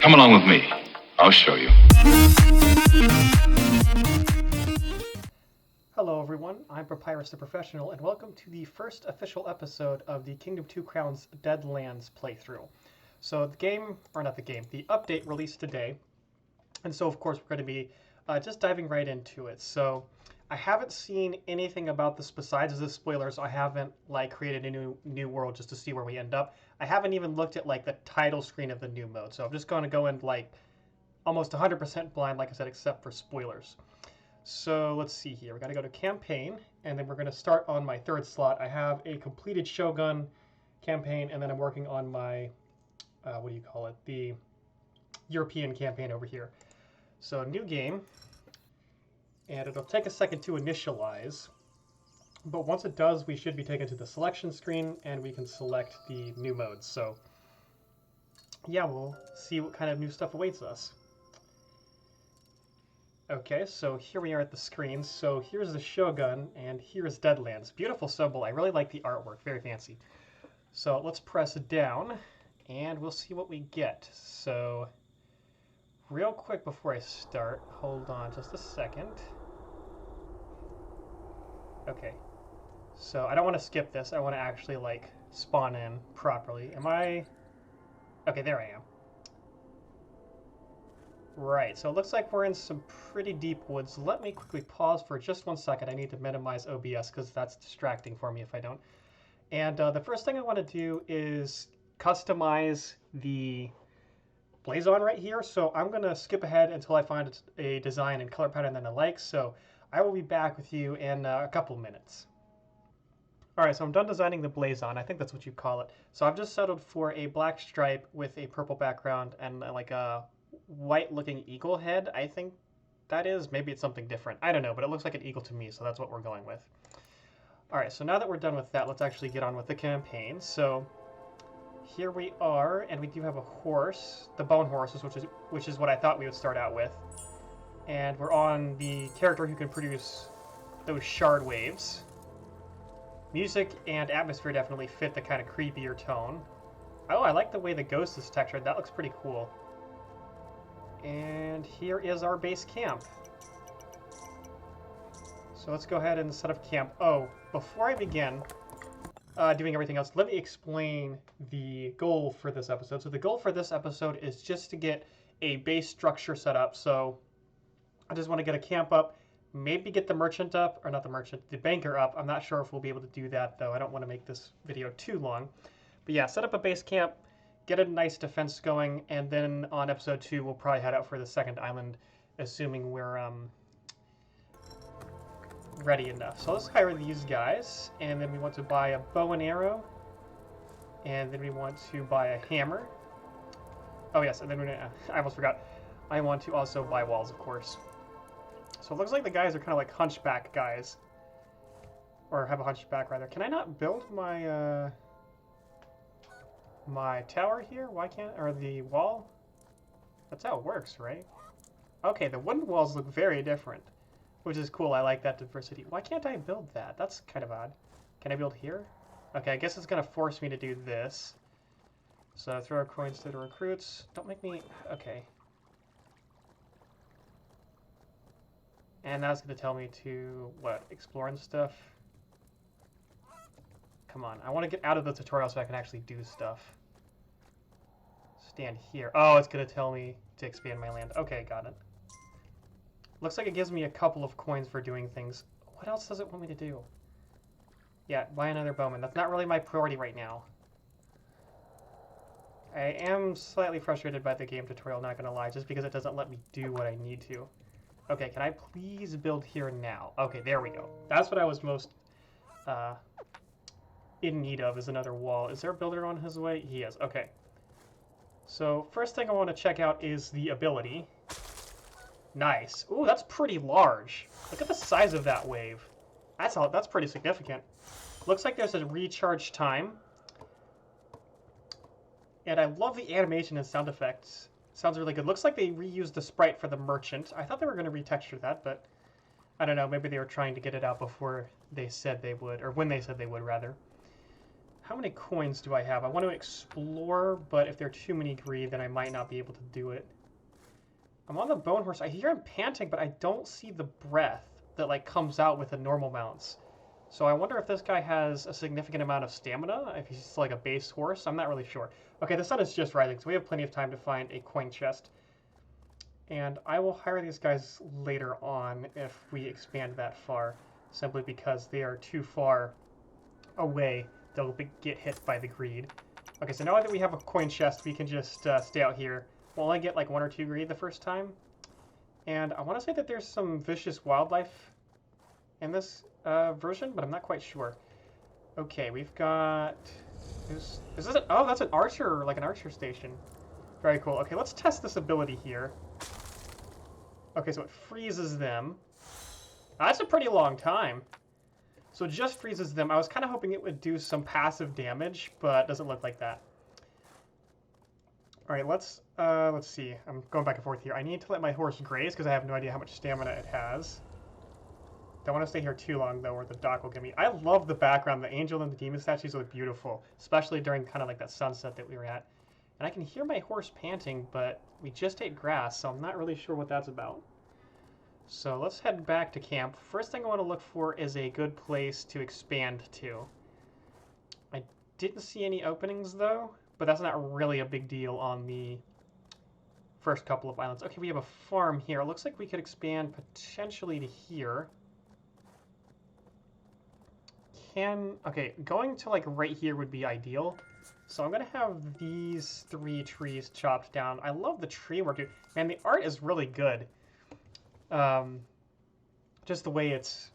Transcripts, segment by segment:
Come along with me. I'll show you. Hello everyone, I'm Papyrus the Professional, and welcome to the first official episode of the Kingdom 2 Crowns Deadlands playthrough. So the update released today, and so of course we're going to be just diving right into it. So I haven't seen anything about this besides the spoilers. I haven't created a new world just to see where we end up. I haven't even looked at the title screen of the new mode, so I'm just going to go in almost 100% blind, like I said, except for spoilers. So let's see here. We got to go to campaign, and then we're going to start on my third slot. I have a completed Shogun campaign, and then I'm working on my, the European campaign over here. So new game, and it'll take a second to initialize, but once it does, we should be taken to the selection screen, and we can select the new modes. So yeah, we'll see what kind of new stuff awaits us. Okay, so here we are at the screen. So here's the Shogun, and here's Deadlands. Beautiful symbol. I really like the artwork. Very fancy. So let's press down, and we'll see what we get. So real quick before I start, hold on just a second. Okay, so I don't want to skip this. I want to actually spawn in properly. Am I? Okay, there I am. Right, so it looks like we're in some pretty deep woods. Let me quickly pause for just 1 second. I need to minimize OBS because that's distracting for me if I don't. And the first thing I want to do is customize the blazon right here. So I'm going to skip ahead until I find a design and color pattern that I like. So I will be back with you in a couple minutes. Alright, so I'm done designing the blazon. I think that's what you call it. So I've just settled for a black stripe with a purple background and a white-looking eagle head, I think that is. Maybe it's something different. I don't know, but it looks like an eagle to me, so that's what we're going with. Alright, so now that we're done with that, let's actually get on with the campaign. So here we are, and we do have a horse, the bone horses, which is what I thought we would start out with. And we're on the character who can produce those shard waves. Music and atmosphere definitely fit the kind of creepier tone. Oh, I like the way the ghost is textured. That looks pretty cool. And here is our base camp. So let's go ahead and set up camp. Oh, before I begin doing everything else, let me explain the goal for this episode. So the goal for this episode is just to get a base structure set up. So I just want to get a camp up, maybe get the merchant up, or not the merchant, the banker up. I'm not sure if we'll be able to do that, though. I don't want to make this video too long. But yeah, set up a base camp, get a nice defense going, and then on episode 2 we'll probably head out for the second island, assuming we're ready enough. So let's hire these guys, and then we want to buy a bow and arrow, and then we want to buy a hammer. Oh yes, and then I almost forgot. I want to also buy walls, of course. So it looks like the guys are kind of like hunchback guys, or have a hunchback rather. Can I not build my my tower here? Why can't, or the wall? That's how it works, right? Okay, the wooden walls look very different, which is cool. I like that diversity. Why can't I build that? That's kind of odd. Can I build here? Okay, I guess it's gonna force me to do this. So throw our coins to the recruits. Don't make me, okay. And that's gonna tell me to, what, explore and stuff? Come on, I want to get out of the tutorial so I can actually do stuff. Stand here. Oh, it's going to tell me to expand my land. Okay, got it. Looks like it gives me a couple of coins for doing things. What else does it want me to do? Yeah, buy another bowman. That's not really my priority right now. I am slightly frustrated by the game tutorial, not going to lie, just because it doesn't let me do what I need to. Okay, can I please build here now? Okay, there we go. That's what I was most in need of, is another wall. Is there a builder on his way? He is. Okay. So first thing I want to check out is the ability. Nice. Ooh, that's pretty large. Look at the size of that wave. That's pretty significant. Looks like there's a recharge time. And I love the animation and sound effects. Sounds really good. Looks like they reused the sprite for the merchant. I thought they were going to retexture that, but I don't know. Maybe they were trying to get it out before they said they would, or when they said they would, rather. How many coins do I have? I want to explore, but if there are too many greed, then I might not be able to do it. I'm on the bone horse. I hear him panting, but I don't see the breath that like comes out with the normal mounts. So I wonder if this guy has a significant amount of stamina, if he's like a base horse. I'm not really sure. Okay, the sun is just rising, so we have plenty of time to find a coin chest. And I will hire these guys later on if we expand that far, simply because they are too far away. They'll get hit by the greed. Okay, so now that we have a coin chest, we can just stay out here. We'll only get like 1 or 2 greed the first time. And I want to say that there's some vicious wildlife in this version, but I'm not quite sure. Okay, we've got... Is this an... Oh, that's an archer, like an archer station. Very cool. Okay, let's test this ability here. Okay, so it freezes them. That's a pretty long time. So it just freezes them. I was kind of hoping it would do some passive damage, but it doesn't look like that. All right, let's see. I'm going back and forth here. I need to let my horse graze because I have no idea how much stamina it has. Don't want to stay here too long though, or the dock will get me. I love the background. The angel and the demon statues look beautiful, especially during kind of like that sunset that we were at. And I can hear my horse panting, but we just ate grass, so I'm not really sure what that's about. So let's head back to camp. First thing I want to look for is a good place to expand to. I didn't see any openings though, but that's not really a big deal on the first couple of islands. Okay, we have a farm here. It looks like we could expand potentially to here. Okay, going to like right here would be ideal. So I'm gonna have these 3 trees chopped down. I love the tree work, dude. Man, the art is really good. Just the way it's...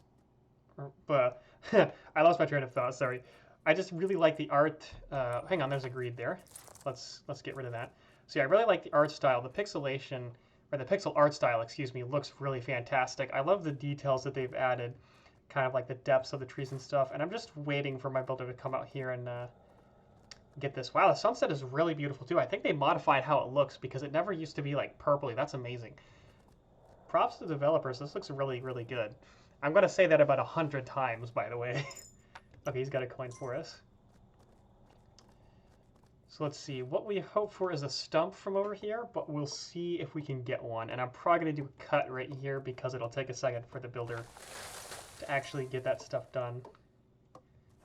I lost my train of thought, sorry. I just really like the art. Hang on, there's a greed there. Let's get rid of that. So yeah, I really like the art style. The pixelation, or the pixel art style, excuse me, looks really fantastic. I love the details that they've added, kind of like the depths of the trees and stuff. And I'm just waiting for my builder to come out here and get this. Wow, the sunset is really beautiful too. I think they modified how it looks because it never used to be like purpley. That's amazing. Props to the developers. This looks really, really good. I'm going to say that about 100 times, by the way. Okay, he's got a coin for us. So let's see. What we hope for is a stump from over here, but we'll see if we can get one. And I'm probably going to do a cut right here because it'll take a second for the builder to actually get that stuff done.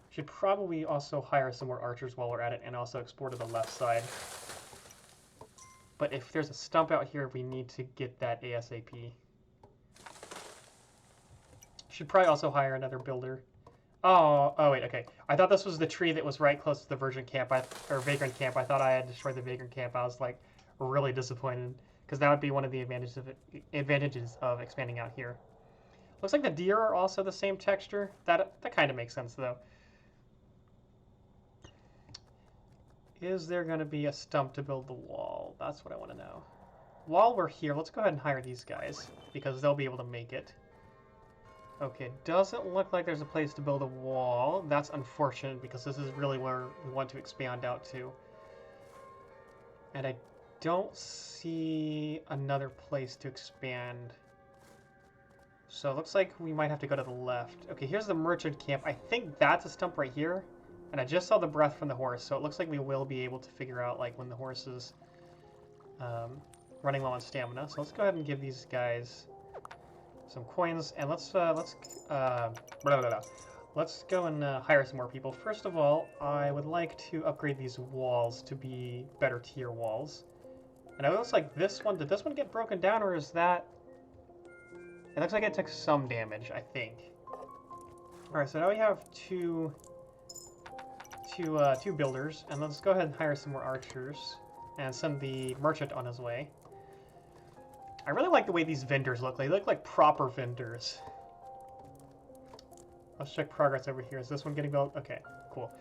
Should probably also hire some more archers while we're at it and also explore to the left side. But if there's a stump out here, we need to get that ASAP. Should probably also hire another builder. Oh wait, okay. I thought this was the tree that was right close to the Virgin camp, or Vagrant camp. I thought I had destroyed the Vagrant camp. I was like really disappointed because that would be one of the advantages of expanding out here. Looks like the deer are also the same texture. That kind of makes sense though. Is there going to be a stump to build the wall? That's what I want to know. While we're here, let's go ahead and hire these guys because they'll be able to make it. Okay, doesn't look like there's a place to build a wall. That's unfortunate because this is really where we want to expand out to. And I don't see another place to expand. So it looks like we might have to go to the left. Okay, here's the merchant camp. I think that's a stump right here. And I just saw the breath from the horse, so it looks like we will be able to figure out like when the horse is running low on stamina. So let's go ahead and give these guys some coins, and let's go and hire some more people. First of all, I would like to upgrade these walls to be better tier walls. And it looks like this one, did this one get broken down, or is that... It looks like it took some damage, I think. Alright, so now we have two builders, and let's go ahead and hire some more archers and send the merchant on his way. I really like the way these vendors look. They look like proper vendors. Let's check progress over here. Is this one getting built? Okay, cool.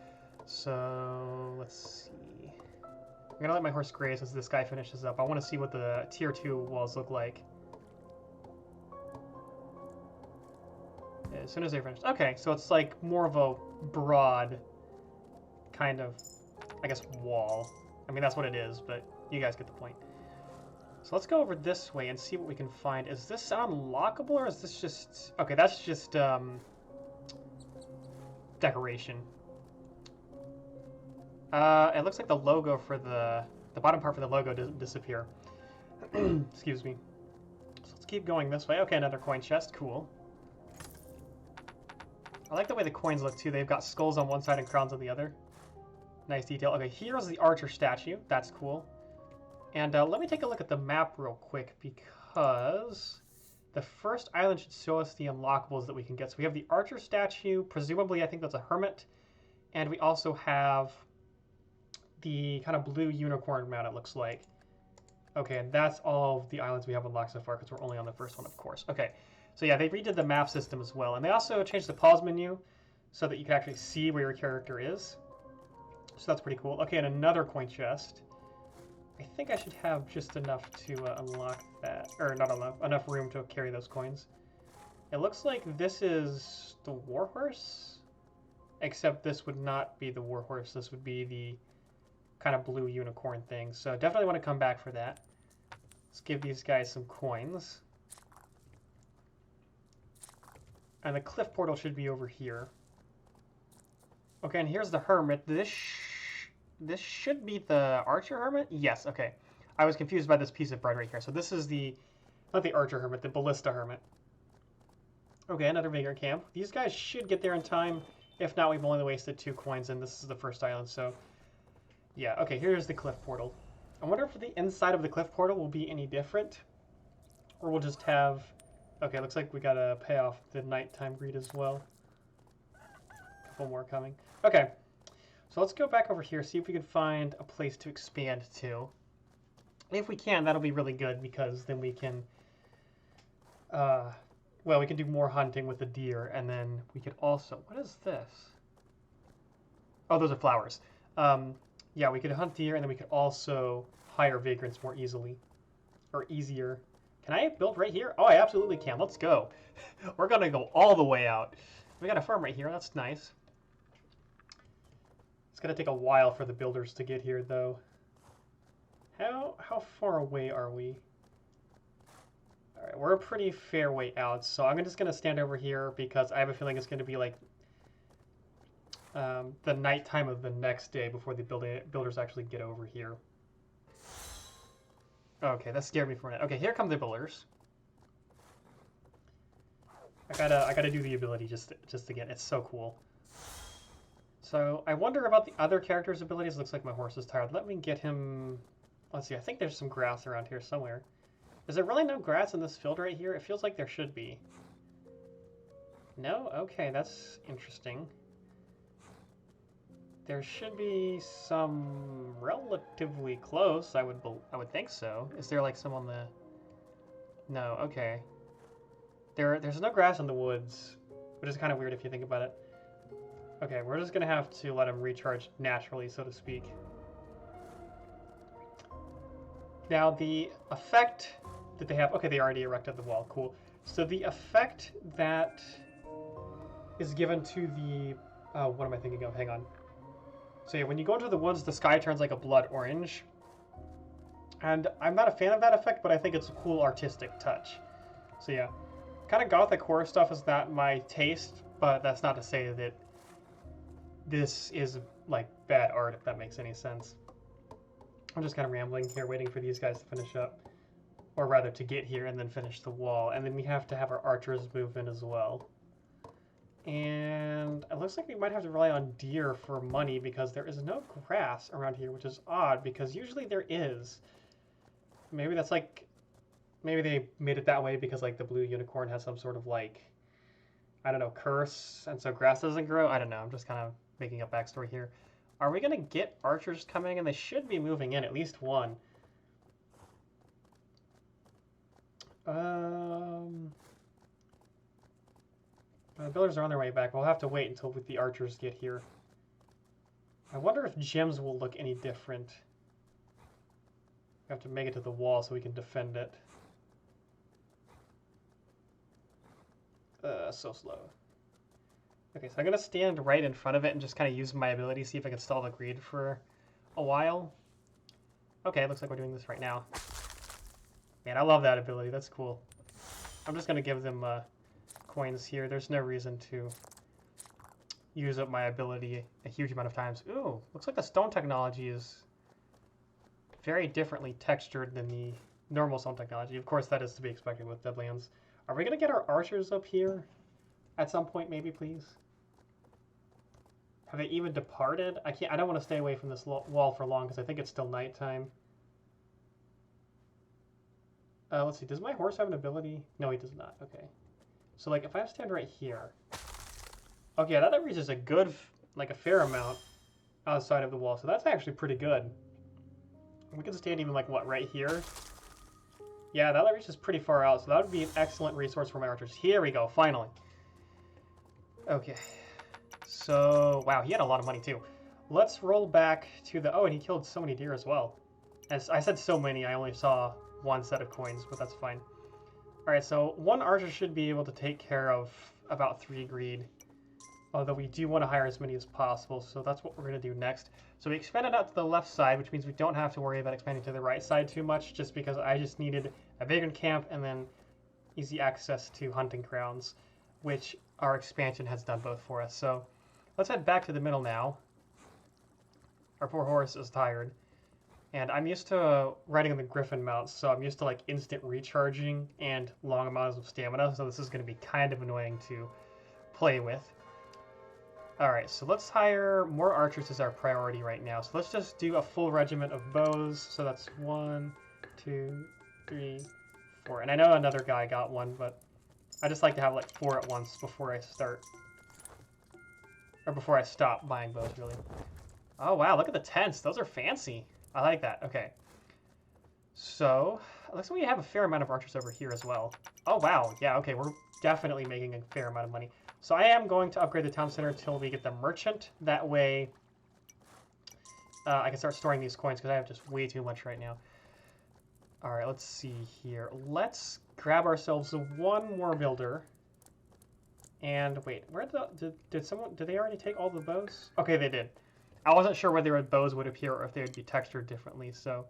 So let's see. I'm gonna let my horse graze as this guy finishes up. I want to see what the tier 2 walls look like. As soon as they finish. Okay, so it's like more of a broad kind of, I guess, wall. I mean, that's what it is, but you guys get the point. So let's go over this way and see what we can find. Is this unlockable, or is this just... Okay, that's just decoration. It looks like the logo for the bottom part for the logo doesn't disappear. Excuse me. So let's keep going this way. Okay, another coin chest. Cool. I like the way the coins look too. They've got skulls on one side and crowns on the other. Nice detail. Okay, here's the archer statue. That's cool. And let me take a look at the map real quick because the first island should show us the unlockables that we can get. So we have the archer statue. Presumably, I think that's a hermit. And we also have the kind of blue unicorn mount, it looks like. Okay, and that's all of the islands we have unlocked so far because we're only on the first one, of course. Okay, so yeah, they redid the map system as well. And they also changed the pause menu so that you can actually see where your character is. So that's pretty cool. Okay, and another coin chest. I think I should have just enough to unlock that. Or not enough room to carry those coins. It looks like this is the warhorse. Except this would not be the warhorse. This would be the kind of blue unicorn thing. So definitely want to come back for that. Let's give these guys some coins. And the cliff portal should be over here. Okay, and here's the hermit. This should be the archer hermit? Yes, okay. I was confused by this piece of bread right here. So this is the, not the archer hermit, the ballista hermit. Okay, another vagrant camp. These guys should get there in time. If not, we've only wasted 2 coins, and this is the first island, so... Yeah, okay, here's the cliff portal. I wonder if the inside of the cliff portal will be any different. Or we'll just have... Okay, looks like we gotta pay off the nighttime greed as well. A couple more coming. Okay, so let's go back over here, see if we can find a place to expand to. If we can, that'll be really good, because then we can... well, we can do more hunting with the deer, and then we could also... What is this? Oh, those are flowers. Yeah, we could hunt deer, and then we could also hire vagrants more easily. Or easier. Can I build right here? Oh, I absolutely can. Let's go. We're going to go all the way out. We got a farm right here. That's nice. It's going to take a while for the builders to get here, though. How far away are we? Alright, we're a pretty fair way out, so I'm just going to stand over here because I have a feeling it's going to be like the nighttime of the next day before the builders actually get over here. Okay, that scared me for a minute. Okay, here come the builders. I gotta do the ability just again. It's so cool. So I wonder about the other characters' abilities. Looks like my horse is tired. Let me get him. Let's see. I think there's some grass around here somewhere. Is there really no grass in this field right here? It feels like there should be. No? Okay, that's interesting. There should be some relatively close. I would think so. Is there like some on the... No, okay. There's no grass in the woods, which is kind of weird if you think about it. Okay, we're just going to have to let them recharge naturally, so to speak. Now, the effect that they have... Okay, they already erected the wall. Cool. So the effect that is given to the... what am I thinking of? Hang on. So yeah, when you go into the woods, the sky turns like a blood orange. And I'm not a fan of that effect, but I think it's a cool artistic touch. So yeah, kind of gothic horror stuff is not my taste, but that's not to say that this is like bad art, if that makes any sense. I'm just kind of rambling here, waiting for these guys to finish up. Or rather, to get here and then finish the wall. And then we have to have our archers move in as well. And it looks like we might have to rely on deer for money because there is no grass around here, which is odd because usually there is. Maybe that's like, maybe they made it that way because like the blue unicorn has some sort of like, I don't know, curse, and so grass doesn't grow. I don't know. I'm just kind of making up backstory here. Are we going to get archers coming? And they should be moving in, at least one. The builders are on their way back. We'll have to wait until the archers get here. I wonder if gems will look any different. We have to make it to the wall so we can defend it. So slow. Okay, so I'm going to stand right in front of it and just kind of use my ability, see if I can stall the greed for a while. Okay, it looks like we're doing this right now. Man, I love that ability. That's cool. I'm just going to give them... coins here. There's no reason to use up my ability a huge amount of times. Ooh, looks like the stone technology is very differently textured than the normal stone technology. Of course, that is to be expected with Deadlands. Are we going to get our archers up here at some point, maybe, please? Have they even departed? I don't want to stay away from this wall for long because I think it's still nighttime. Let's see. Does my horse have an ability? No, he does not. Okay. So, like, if I stand right here... Okay, that reaches a good, like, a fair amount outside of the wall. So that's actually pretty good. We can stand even, like, what, right here? Yeah, that reaches pretty far out. So that would be an excellent resource for my archers. Here we go, finally. Okay. So, wow, he had a lot of money, too. Let's roll back to the... Oh, and he killed so many deer as well. As I said so many, I only saw one set of coins, but that's fine. Alright, so one archer should be able to take care of about 3 greed. Although we do want to hire as many as possible, so that's what we're going to do next. So we expanded out to the left side, which means we don't have to worry about expanding to the right side too much, just because I just needed a vagrant camp and then easy access to hunting grounds, which our expansion has done both for us. So let's head back to the middle now. Our poor horse is tired. And I'm used to riding on the griffin mounts, so I'm used to like instant recharging and long amounts of stamina, so this is going to be kind of annoying to play with. Alright, so let's hire more archers as our priority right now. So let's just do a full regiment of bows. So that's 1, 2, 3, 4. And I know another guy got one, but I just like to have like 4 at once before I start. Or before I stop buying bows, really. Oh wow, look at the tents. Those are fancy. I like that. Okay. So, it looks like we have a fair amount of archers over here as well. Oh wow, yeah, okay, we're definitely making a fair amount of money. So I am going to upgrade the town center until we get the merchant. That way I can start storing these coins because I have just way too much right now. Alright, let's see here. Let's grab ourselves one more builder. And wait, where did they already take all the bows? Okay, they did. I wasn't sure whether bows would appear or if they would be textured differently, so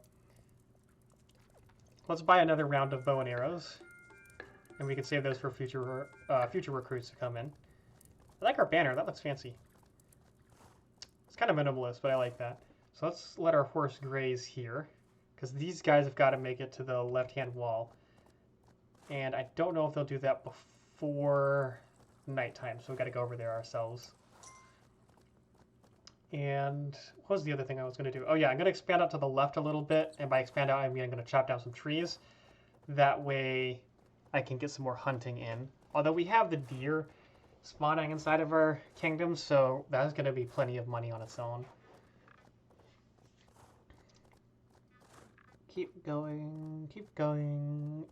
let's buy another round of bow and arrows. And we can save those for future recruits to come in. I like our banner. That looks fancy. It's kind of minimalist, but I like that. So let's let our horse graze here, because these guys have got to make it to the left-hand wall. And I don't know if they'll do that before nighttime, so we've got to go over there ourselves. And what was the other thing I was going to do? Oh yeah, I'm going to expand out to the left a little bit, and by expand out, I mean I'm going to chop down some trees. That way I can get some more hunting in. Although we have the deer spawning inside of our kingdom, so that's going to be plenty of money on its own. Keep going,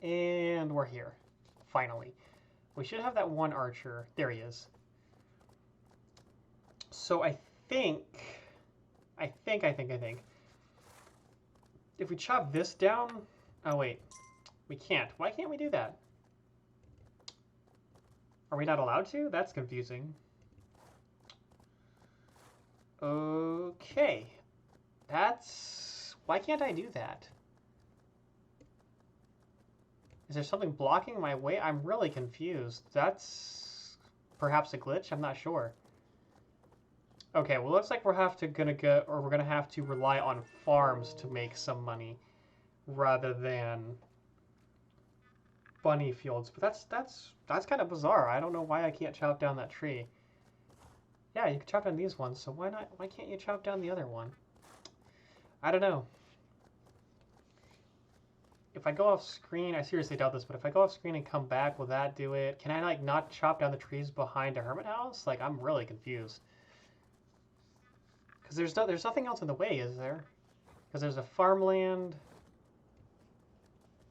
and we're here, finally. We should have that one archer. There he is. So I think, if we chop this down, oh wait, we can't. Why can't we do that? Are we not allowed to? That's confusing. Okay. Why can't I do that? Is there something blocking my way? I'm really confused. That's perhaps a glitch? I'm not sure. Okay, well, looks like we're gonna have to rely on farms to make some money rather than bunny fields. But that's kind of bizarre. I don't know why I can't chop down that tree. Yeah, you can chop down these ones, so why can't you chop down the other one? I don't know. If I go off screen, I seriously doubt this, but if I go off screen and come back, will that do it? Can I like not chop down the trees behind a hermit house? Like, I'm really confused. Because there's nothing else in the way, is there? Because there's a farmland.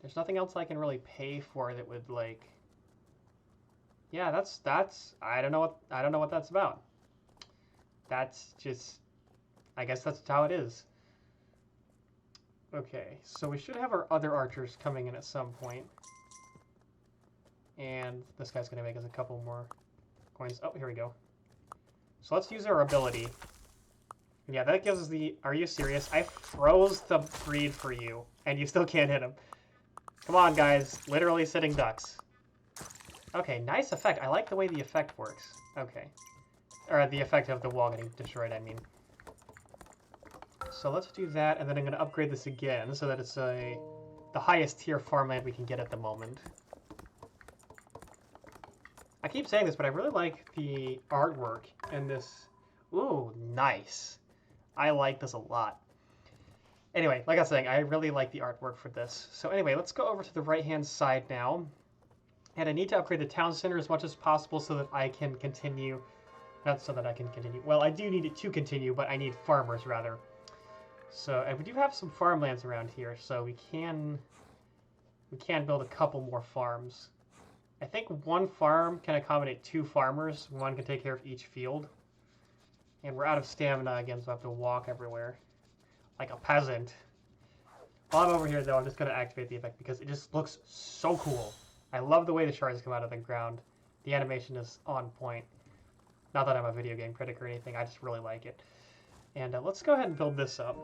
There's nothing else I can really pay for that would like. Yeah, that's I don't know what that's about. That's just, I guess that's how it is. Okay, so we should have our other archers coming in at some point. And this guy's gonna make us a couple more coins. Oh, here we go. So let's use our ability. Yeah, that gives us the... Are you serious? I froze the breed for you, and you still can't hit him. Come on, guys. Literally sitting ducks. Okay, nice effect. I like the way the effect works. Okay. or the effect of the wall getting destroyed, I mean. So let's do that, and then I'm going to upgrade this again so that it's the highest tier farmland we can get at the moment. I keep saying this, but I really like the artwork in this. Ooh, nice. I like this a lot. Anyway, like I was saying, I really like the artwork for this. So anyway, let's go over to the right-hand side now. And I need to upgrade the town center as much as possible so that I can continue. Not so that I can continue. Well, I do need it to continue, but I need farmers, rather. So, and we do have some farmlands around here, so we can build a couple more farms. I think one farm can accommodate 2 farmers. One can take care of each field. And we're out of stamina again, so I have to walk everywhere. Like a peasant. While I'm over here, though, I'm just going to activate the effect because it just looks so cool. I love the way the shards come out of the ground. The animation is on point. Not that I'm a video game critic or anything, I just really like it. And let's go ahead and build this up.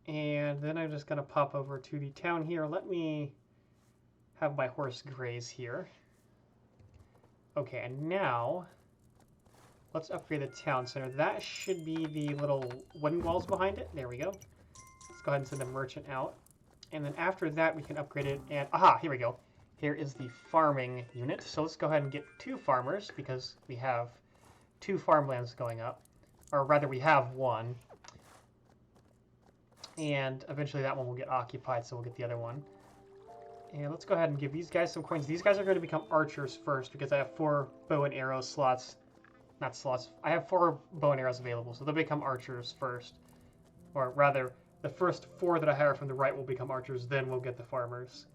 And then I'm just going to pop over to the town here. Let me have my horse graze here. Okay, and now let's upgrade the town center. That should be the little wooden walls behind it. There we go. Let's go ahead and send the merchant out. And then after that, we can upgrade it. And aha, here we go. Here is the farming unit. So let's go ahead and get 2 farmers because we have 2 farmlands going up. Or rather, we have 1. And eventually that one will get occupied, so we'll get the other one. And let's go ahead and give these guys some coins. These guys are going to become archers first because I have 4 bow and arrow slots. Not slots. I have 4 bow and arrows available, so they'll become archers first. Or rather, the first 4 that I hire from the right will become archers, then we'll get the farmers.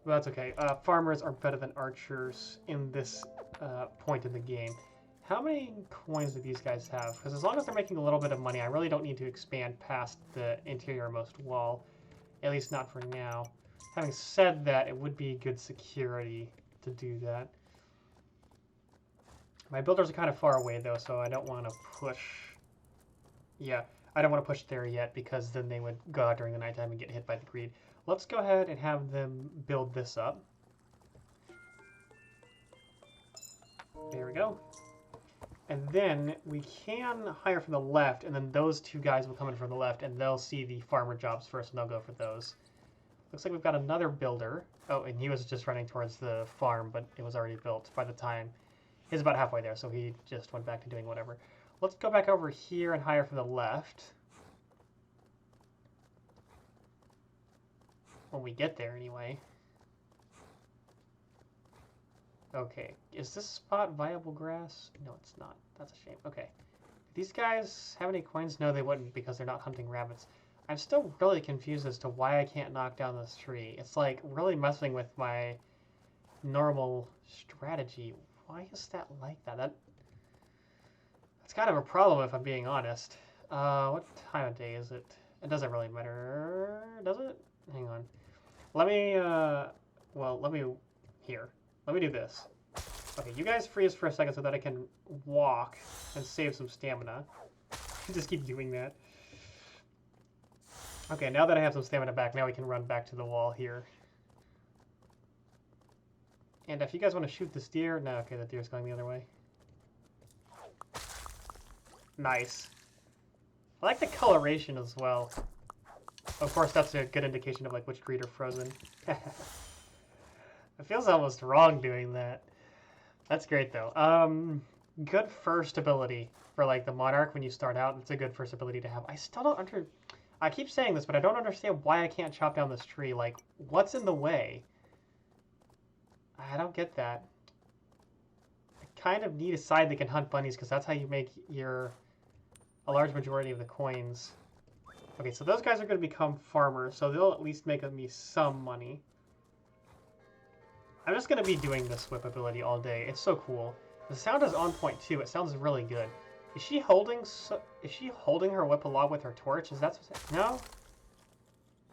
Well, that's okay. Farmers are better than archers in this point in the game. How many coins do these guys have? Because as long as they're making a little bit of money, I really don't need to expand past the interiormost wall. At least not for now. Having said that, it would be good security to do that. My builders are kind of far away, though, so I don't want to push... Yeah, I don't want to push there yet, because then they would go out during the nighttime and get hit by the greed. Let's go ahead and have them build this up. There we go. And then we can hire from the left, and then those 2 guys will come in from the left, and they'll see the farmer jobs first, and they'll go for those. Looks like we've got another builder. Oh, and he was just running towards the farm, but it was already built by the time. He's about halfway there, so he just went back to doing whatever. Let's go back over here and hire from the left. When we get there, anyway. Okay, is this spot viable grass? No, it's not. That's a shame. Okay. These guys have any coins? No, they wouldn't because they're not hunting rabbits. I'm still really confused as to why I can't knock down this tree. It's like really messing with my normal strategy. Why is that like that? That's kind of a problem if I'm being honest. What time of day is it? It doesn't really matter, does it? Hang on. Let me, here. Let me do this. Okay, you guys freeze for a second so that I can walk and save some stamina. Just keep doing that. Okay, now that I have some stamina back, now we can run back to the wall here. And if you guys want to shoot this deer... No, okay, the deer's going the other way. Nice. I like the coloration as well. Of course, that's a good indication of like which breed are frozen. It feels almost wrong doing that. That's great though. Good first ability for like the Monarch when you start out. It's a good first ability to have. I still don't I keep saying this, but I don't understand why I can't chop down this tree. Like, what's in the way? I don't get that. I kind of need a side that can hunt bunnies because that's how you make a large majority of the coins. Okay, so those guys are going to become farmers, so they'll at least make me some money. I'm just going to be doing this whip ability all day. It's so cool. The sound is on point too. It sounds really good. Is she holding her whip along with her torch? Is that what's... No?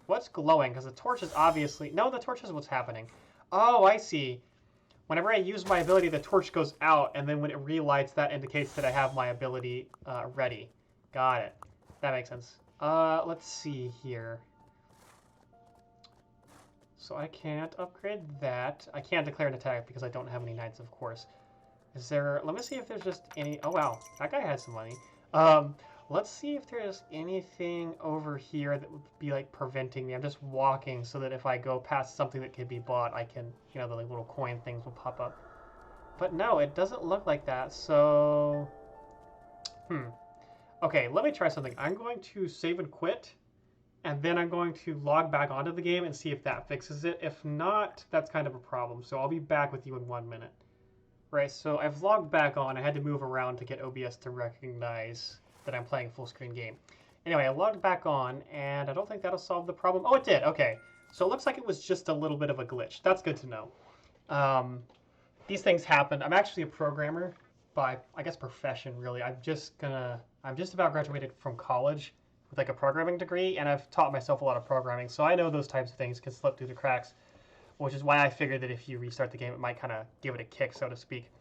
What's glowing? Because the torch is obviously... No, the torch is what's happening. Oh, I see. Whenever I use my ability, the torch goes out, and then when it relights, that indicates that I have my ability ready. Got it. That makes sense. Let's see here. So I can't upgrade that. I can't declare an attack because I don't have any knights, of course. Is there... Let me see if there's just any... Oh, wow. That guy has some money. Um, let's see if there's anything over here that would be, like, preventing me. I'm just walking so that if I go past something that can be bought, I can... You know, the like, little coin things will pop up. But no, it doesn't look like that, so... Okay, let me try something. I'm going to save and quit, and then I'm going to log back onto the game and see if that fixes it. If not, that's kind of a problem, so I'll be back with you in 1 minute. Right, so I've logged back on. I had to move around to get OBS to recognize that I'm playing a full screen game. Anyway, I logged back on, and I don't think that'll solve the problem. Oh, it did. Okay, so it looks like it was just a little bit of a glitch. That's good to know. These things happen. I'm actually a programmer by, I guess, profession, really. I'm just about graduated from college with like a programming degree, and I've taught myself a lot of programming, so I know those types of things can slip through the cracks, which is why I figured that if you restart the game, it might kind of give it a kick, so to speak.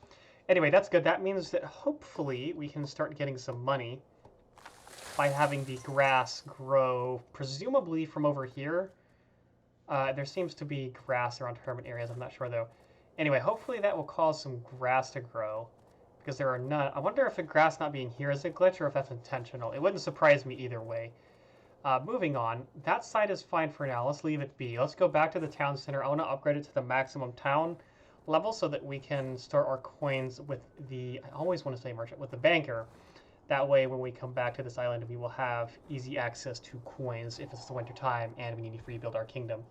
Anyway, that's good. That means that hopefully we can start getting some money by having the grass grow, presumably from over here. There seems to be grass around hermit areas. I'm not sure, though. Anyway, hopefully that will cause some grass to grow, because there are none. I wonder if the grass not being here is a glitch or if that's intentional. It wouldn't surprise me either way. Moving on, that side is fine for now. Let's leave it be. Let's go back to the town center. I want to upgrade it to the maximum town level so that we can store our coins with the, I always want to say merchant, with the banker. That way, when we come back to this island, we will have easy access to coins if it's the winter time and we need to rebuild our kingdom.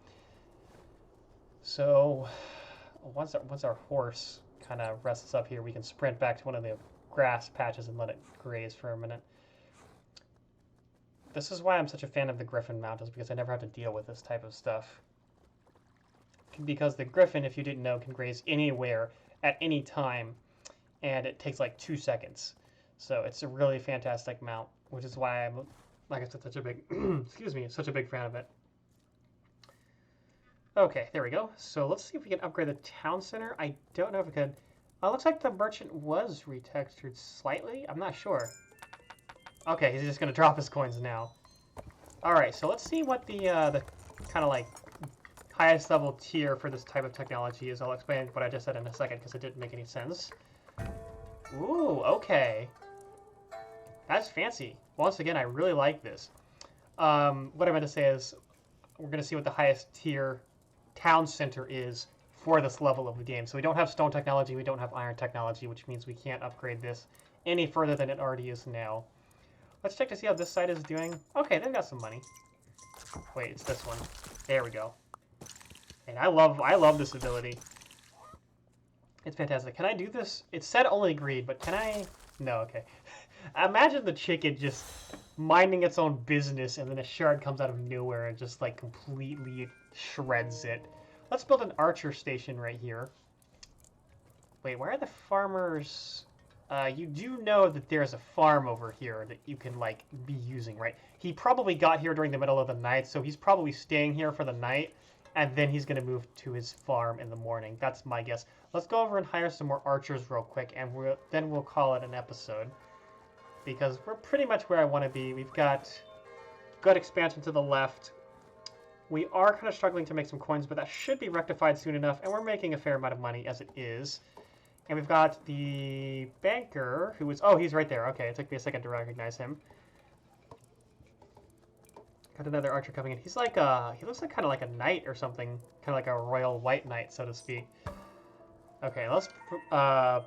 So, once our horse kind of rests up here, we can sprint back to one of the grass patches and let it graze for a minute. This is why I'm such a fan of the Griffin mount, is because I never have to deal with this type of stuff. Because the Griffin, if you didn't know, can graze anywhere at any time, and it takes like 2 seconds. So it's a really fantastic mount, which is why I'm, like I said, such a big, excuse me, such a big fan of it. Okay, there we go. So let's see if we can upgrade the town center. I don't know if we could. It looks like the merchant was retextured slightly. I'm not sure. Okay, he's just going to drop his coins now. Alright, so let's see what the kind of like highest level tier for this type of technology is. I'll explain what I just said in a second because it didn't make any sense. Ooh, okay. That's fancy. Once again, I really like this. What I meant to say is we're going to see what the highest tier town center is for this level of the game. So we don't have stone technology, we don't have iron technology, which means we can't upgrade this any further than it already is now. Let's check to see how this side is doing. Okay, they've got some money. Wait, it's this one. There we go. And I love this ability. It's fantastic. Can I do this? It said only greed, but can I? No, okay. Imagine the chicken just minding its own business and then a shard comes out of nowhere and just like completely shreds it. Let's build an archer station right here. Wait, where are the farmers? You do know that there's a farm over here that you can like be using, right? He probably got here during the middle of the night, so he's probably staying here for the night, and then he's going to move to his farm in the morning. That's my guess. Let's go over and hire some more archers real quick, and then we'll call it an episode. Because we're pretty much where I want to be. We've got good expansion to the left. We are kind of struggling to make some coins, but that should be rectified soon enough, and we're making a fair amount of money as it is. And we've got the banker, who is... Oh, he's right there. Okay, it took me a second to recognize him. Got another archer coming in. He's like he looks like kind of like a knight or something. Kind of like a royal white knight, so to speak. Okay, let's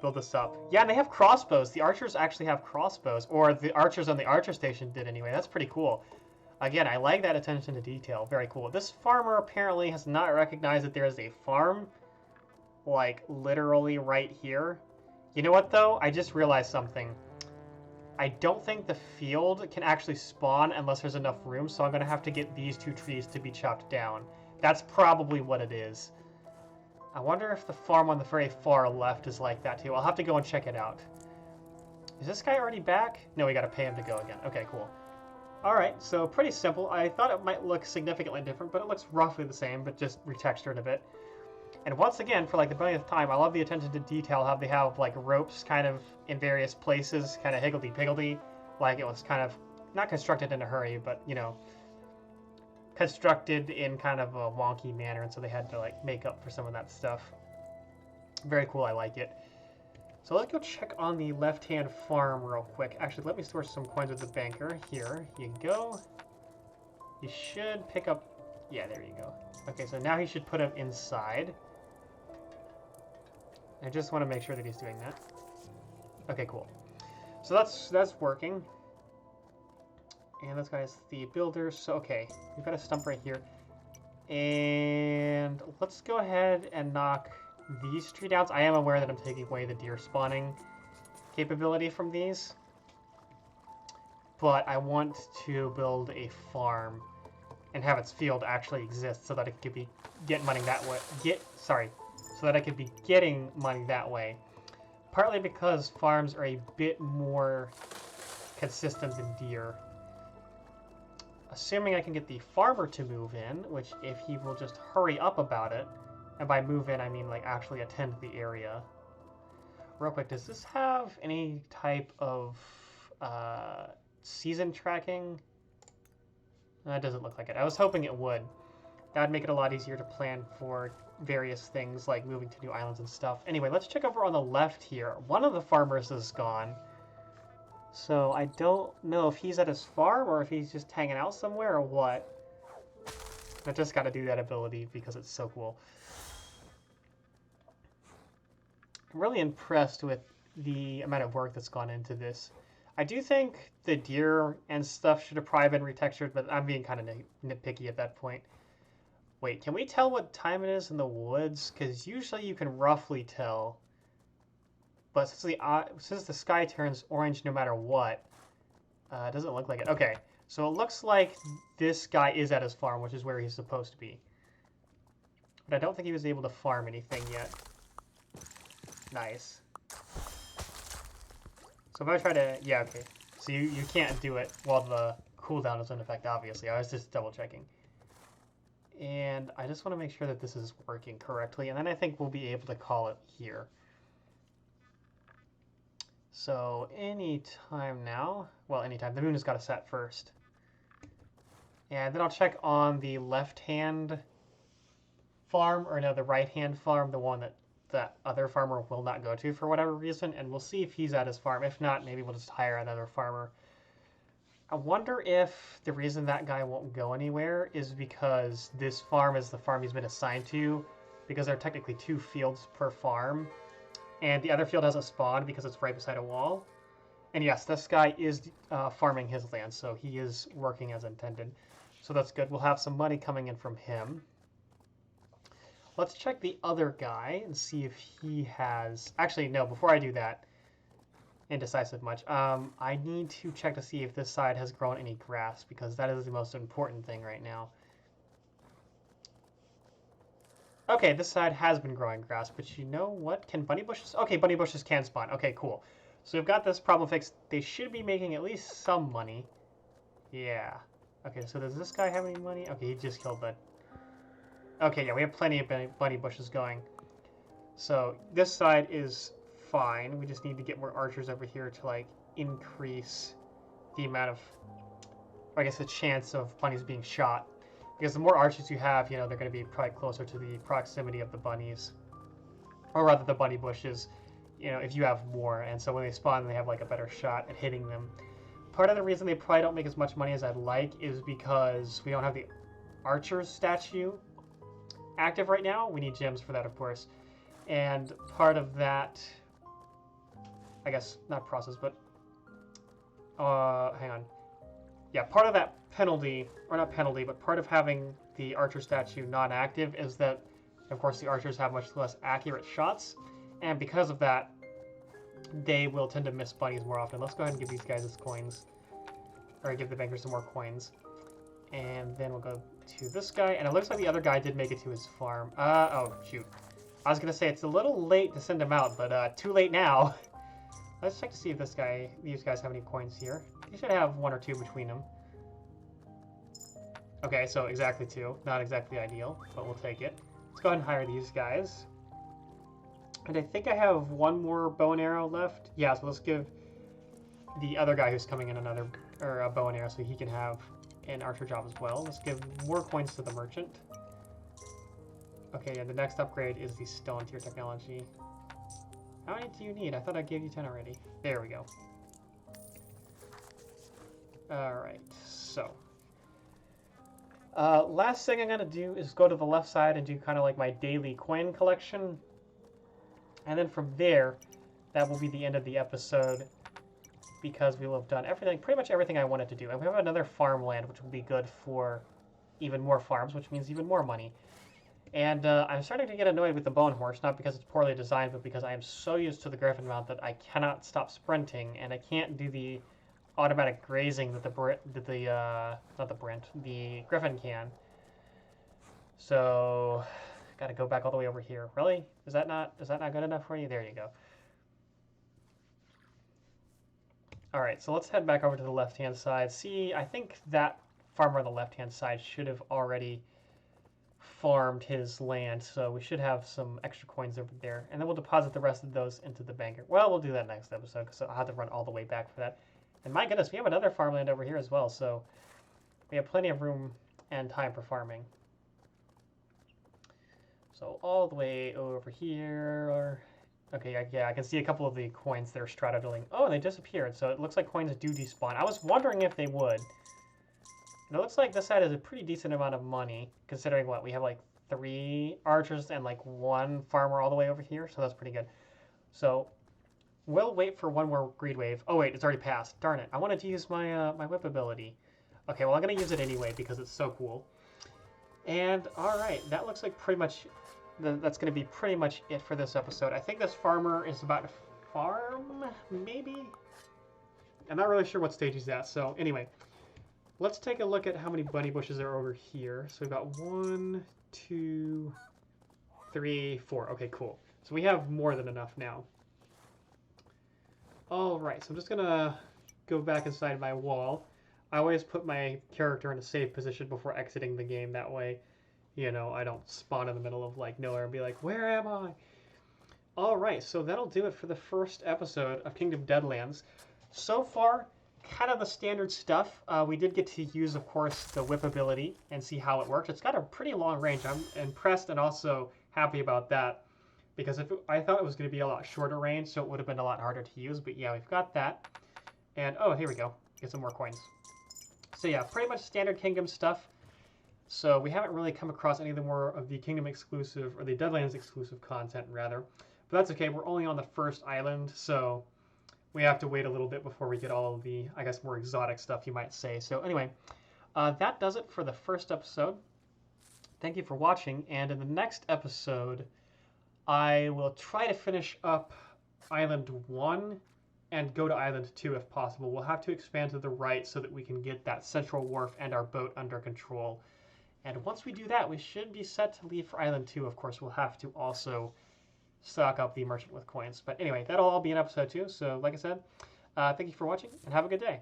build this up. Yeah, and they have crossbows. The archers actually have crossbows. Or the archers on the archer station did anyway. That's pretty cool. Again, I like that attention to detail. Very cool. This farmer apparently has not recognized that there is a farm, like, literally right here. You know what, though? I just realized something. I don't think the field can actually spawn unless there's enough room, so I'm going to have to get these 2 trees to be chopped down. That's probably what it is. I wonder if the farm on the very far left is like that, too. I'll have to go and check it out. Is this guy already back? No, we got to pay him to go again. Okay, cool. Alright, so pretty simple. I thought it might look significantly different, but it looks roughly the same, but just retextured a bit. And once again, for like the billionth time, I love the attention to detail, how they have like ropes kind of in various places, kind of higgledy-piggledy, like it was kind of, not constructed in a hurry, but, you know, constructed in kind of a wonky manner, and so they had to like make up for some of that stuff. Very cool, I like it. So let's go check on the left-hand farm real quick. Actually, let me store some coins with the banker. Here you go. You should pick up... Yeah, there you go. Okay, so now he should put him inside. I just want to make sure that he's doing that. Okay, cool. So that's working. And this guy's the builder. So, okay, we've got a stump right here. And let's go ahead and knock these tree downs. I am aware that I'm taking away the deer spawning capability from these. But I want to build a farm and have its field actually exist so that it could be get money that way. So that I could be getting money that way. Partly because farms are a bit more consistent than deer. Assuming I can get the farmer to move in, which if he will just hurry up about it, and by move in I mean like actually attend the area. Real quick, does this have any type of season tracking? That doesn't look like it. I was hoping it would. That would make it a lot easier to plan for various things like moving to new islands and stuff. Anyway, let's check over on the left here. One of the farmers is gone. So I don't know if he's at his farm or if he's just hanging out somewhere or what. I just got to do that ability because it's so cool. I'm really impressed with the amount of work that's gone into this. I do think the deer and stuff should have probably been retextured, but I'm being kind of nitpicky at that point. Wait, can we tell what time it is in the woods? Because usually you can roughly tell. But since the sky turns orange no matter what, it doesn't look like it. Okay, so it looks like this guy is at his farm, which is where he's supposed to be. But I don't think he was able to farm anything yet. Nice. So if I try to... Yeah, okay. So you can't do it while the cooldown is in effect, obviously. I was just double checking. And I just want to make sure that this is working correctly, and then I think we'll be able to call it here. So anytime now, well, anytime. The moon has got to set first. And then I'll check on the left-hand farm, or no, the right-hand farm, the one that that other farmer will not go to for whatever reason, and we'll see if he's at his farm. If not, maybe we'll just hire another farmer. I wonder if the reason that guy won't go anywhere is because this farm is the farm he's been assigned to, because there are technically 2 fields per farm. And the other field hasn't spawned because it's right beside a wall. And yes, this guy is farming his land, so he is working as intended. So that's good. We'll have some money coming in from him. Let's check the other guy and see if he has... Actually, no, before I do that, indecisive much, I need to check to see if this side has grown any grass, because that is the most important thing right now. Okay, this side has been growing grass, but you know what? Can bunny bushes? Okay, bunny bushes can spawn. Okay, cool. So we've got this problem fixed. They should be making at least some money. Yeah. Okay, so does this guy have any money? Okay, he just killed that. Okay, yeah, we have plenty of bunny bushes going. So this side is fine. We just need to get more archers over here to, like, increase the amount of, I guess, the chance of bunnies being shot. Because the more archers you have, you know, they're going to be probably closer to the proximity of the bunnies. Or rather, the bunny bushes, you know, if you have more. And so when they spawn, they have, like, a better shot at hitting them. Part of the reason they probably don't make as much money as I'd like is because we don't have the archer statue active right now. We need gems for that, of course. And part of that, I guess, not process, but, hang on. Yeah, part of that penalty, or not penalty, but part of having the archer statue non-active is that, of course, the archers have much less accurate shots, and because of that, they will tend to miss bunnies more often. Let's go ahead and give these guys his coins, or give the banker some more coins. And then we'll go to this guy, and it looks like the other guy did make it to his farm. Oh, shoot. I was going to say, it's a little late to send him out, but too late now. Let's check to see if these guys have any coins here. They should have 1 or 2 between them. Okay, so exactly 2. Not exactly ideal, but we'll take it. Let's go ahead and hire these guys. And I think I have 1 more bow and arrow left. Yeah, so let's give the other guy who's coming in a bow and arrow so he can have an archer job as well. Let's give more coins to the merchant. Okay, and the next upgrade is the stone tier technology. How many do you need? I thought I gave you 10 already. There we go. Alright, so. Last thing I'm going to do is go to the left side and do kind of like my daily coin collection. And then from there, that will be the end of the episode, because we will have done everything, pretty much everything I wanted to do. And we have another farmland, which will be good for even more farms, which means even more money. And I'm starting to get annoyed with the bone horse, not because it's poorly designed, but because I am so used to the griffin mount that I cannot stop sprinting, and I can't do the automatic grazing that the griffin can. So, gotta go back all the way over here. Really? Is that not good enough for you? There you go. All right, so let's head back over to the left-hand side. See, I think that farmer on the left-hand side should have already farmed his land, so we should have some extra coins over there. And then we'll deposit the rest of those into the banker. Well, we'll do that next episode, because I'll have to run all the way back for that. And my goodness, we have another farmland over here as well, so we have plenty of room and time for farming. So all the way over here. Okay, yeah, I can see a couple of the coins that are straddling. Oh, and they disappeared, so it looks like coins do despawn. I was wondering if they would. And it looks like this side is a pretty decent amount of money, considering what, we have like 3 archers and like 1 farmer all the way over here, so that's pretty good. So we'll wait for one more greed wave. Oh wait, it's already passed. Darn it, I wanted to use my my whip ability. Okay, well I'm gonna use it anyway because it's so cool. And all right, that looks like pretty much, that's gonna be pretty much it for this episode. I think this farmer is about to farm, maybe? I'm not really sure what stage he's at, so anyway. Let's take a look at how many bunny bushes are over here. So we've got 1, 2, 3, 4. Okay, cool. So we have more than enough now. All right, so I'm just gonna go back inside my wall. I always put my character in a safe position before exiting the game. That way, you know, I don't spawn in the middle of like nowhere and be like, where am I? All right, so that'll do it for the first episode of Kingdom Deadlands. So far, kind of the standard stuff. We did get to use, of course, the whip ability and see how it works. It's got a pretty long range. I'm impressed and also happy about that, because I thought it was going to be a lot shorter range, so it would have been a lot harder to use. But yeah, we've got that. And oh, here we go. Get some more coins. So yeah, pretty much standard Kingdom stuff. So we haven't really come across any of the more of the Kingdom exclusive, or the Deadlands exclusive content, rather. But that's okay. We're only on the first island, so we have to wait a little bit before we get all of the, I guess, more exotic stuff, you might say. So anyway, that does it for the first episode. Thank you for watching, and in the next episode, I will try to finish up Island 1 and go to Island 2 if possible. We'll have to expand to the right so that we can get that central wharf and our boat under control. And once we do that, we should be set to leave for Island 2. Of course, we'll have to also stock up the merchant with coins. But anyway, that'll all be in episode 2. So like I said, thank you for watching and have a good day.